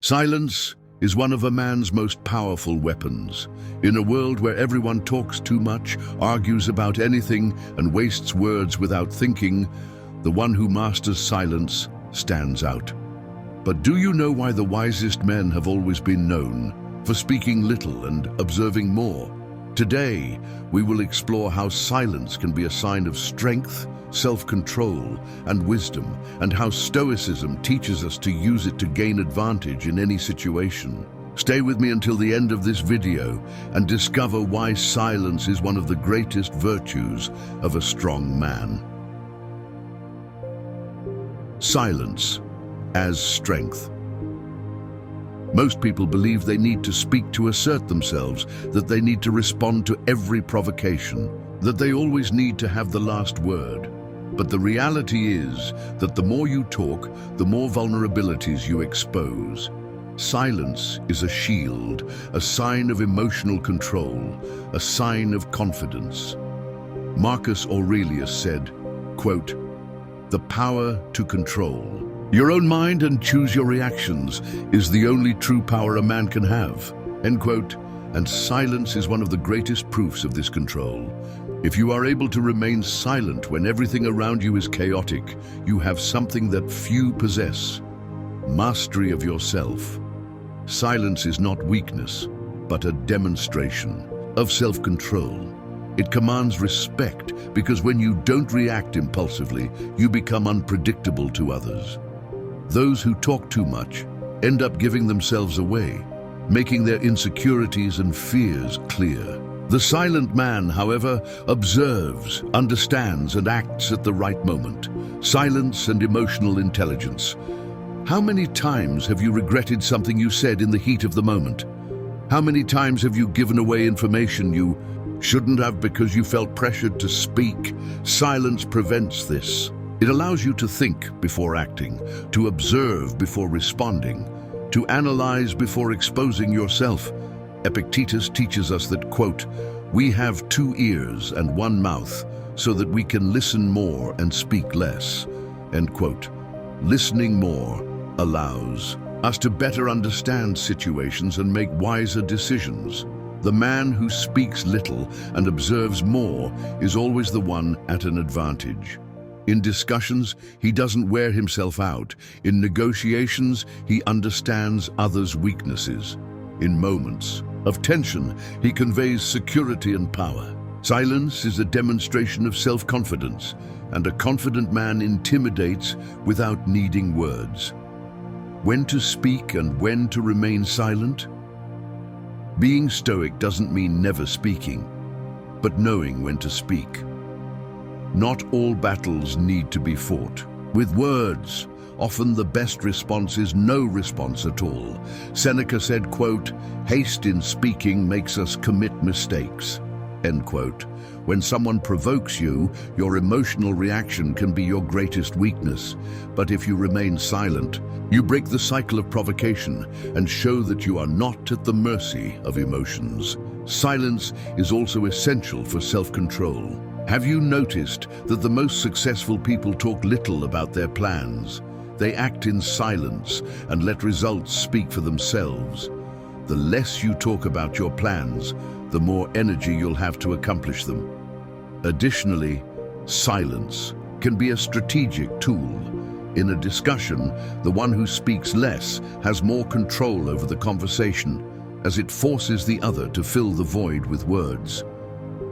Silence is one of a man's most powerful weapons. In a world where everyone talks too much, argues about anything, and wastes words without thinking, the one who masters silence stands out. But do you know why the wisest men have always been known for speaking little and observing more? Today, we will explore how silence can be a sign of strength, self-control, and wisdom, and how Stoicism teaches us to use it to gain advantage in any situation. Stay with me until the end of this video and discover why silence is one of the greatest virtues of a strong man. Silence as strength. Most people believe they need to speak to assert themselves, that they need to respond to every provocation, that they always need to have the last word. But the reality is that the more you talk, the more vulnerabilities you expose. Silence is a shield, a sign of emotional control, a sign of confidence. Marcus Aurelius said, quote, "The power to control your own mind and choose your reactions is the only true power a man can have," end quote. And silence is one of the greatest proofs of this control. If you are able to remain silent when everything around you is chaotic, you have something that few possess: mastery of yourself. Silence is not weakness, but a demonstration of self-control. It commands respect because when you don't react impulsively, you become unpredictable to others. Those who talk too much end up giving themselves away, making their insecurities and fears clear. The silent man, however, observes, understands, and acts at the right moment. Silence and emotional intelligence. How many times have you regretted something you said in the heat of the moment? How many times have you given away information you shouldn't have because you felt pressured to speak? Silence prevents this. It allows you to think before acting, to observe before responding, to analyze before exposing yourself. Epictetus teaches us that, quote, "We have 2 ears and 1 mouth, so that we can listen more and speak less," end quote. Listening more allows us to better understand situations and make wiser decisions. The man who speaks little and observes more is always the one at an advantage. In discussions, he doesn't wear himself out. In negotiations, he understands others' weaknesses. In moments of tension, he conveys security and power. Silence is a demonstration of self-confidence, and a confident man intimidates without needing words. When to speak and when to remain silent? Being stoic doesn't mean never speaking, but knowing when to speak. Not all battles need to be fought with words. Often the best response is no response at all. Seneca said, quote, "Haste in speaking makes us commit mistakes," end quote. When someone provokes you, your emotional reaction can be your greatest weakness. But if you remain silent, you break the cycle of provocation and show that you are not at the mercy of emotions. Silence is also essential for self-control. Have you noticed that the most successful people talk little about their plans? They act in silence and let results speak for themselves. The less you talk about your plans, the more energy you'll have to accomplish them. Additionally, silence can be a strategic tool. In a discussion, the one who speaks less has more control over the conversation, as it forces the other to fill the void with words.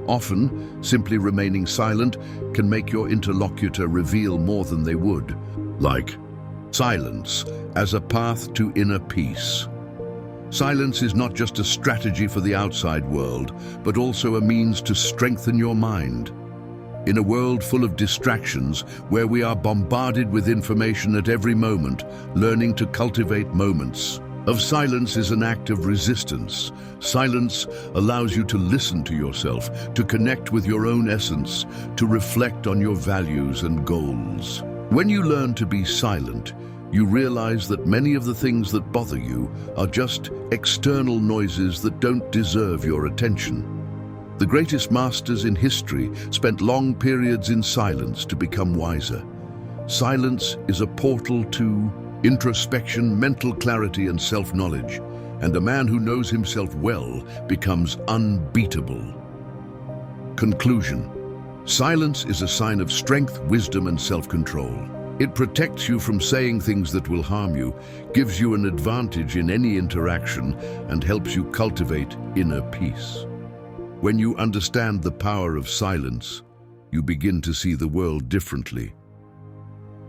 Often, simply remaining silent can make your interlocutor reveal more than they would, like silence as a path to inner peace. Silence is not just a strategy for the outside world, but also a means to strengthen your mind. In a world full of distractions, where we are bombarded with information at every moment, learning to cultivate moments of silence is an act of resistance. Silence allows you to listen to yourself, to connect with your own essence, to reflect on your values and goals. When you learn to be silent, you realize that many of the things that bother you are just external noises that don't deserve your attention. The greatest masters in history spent long periods in silence to become wiser. Silence is a portal to introspection, mental clarity, and self-knowledge. And a man who knows himself well becomes unbeatable. Conclusion. Silence is a sign of strength, wisdom, and self-control. It protects you from saying things that will harm you, gives you an advantage in any interaction, and helps you cultivate inner peace. When you understand the power of silence, you begin to see the world differently.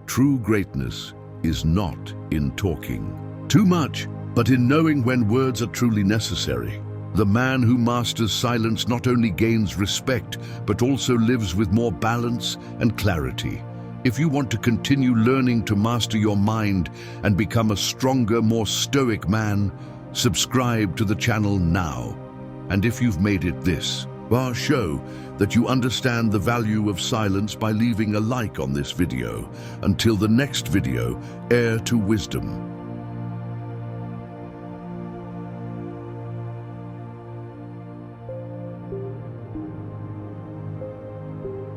True greatness is not in talking too much, but in knowing when words are truly necessary. The man who masters silence not only gains respect, but also lives with more balance and clarity. If you want to continue learning to master your mind and become a stronger, more stoic man, subscribe to the channel now. And if you've made it this far, show that you understand the value of silence by leaving a like on this video. Until the next video, heir to wisdom.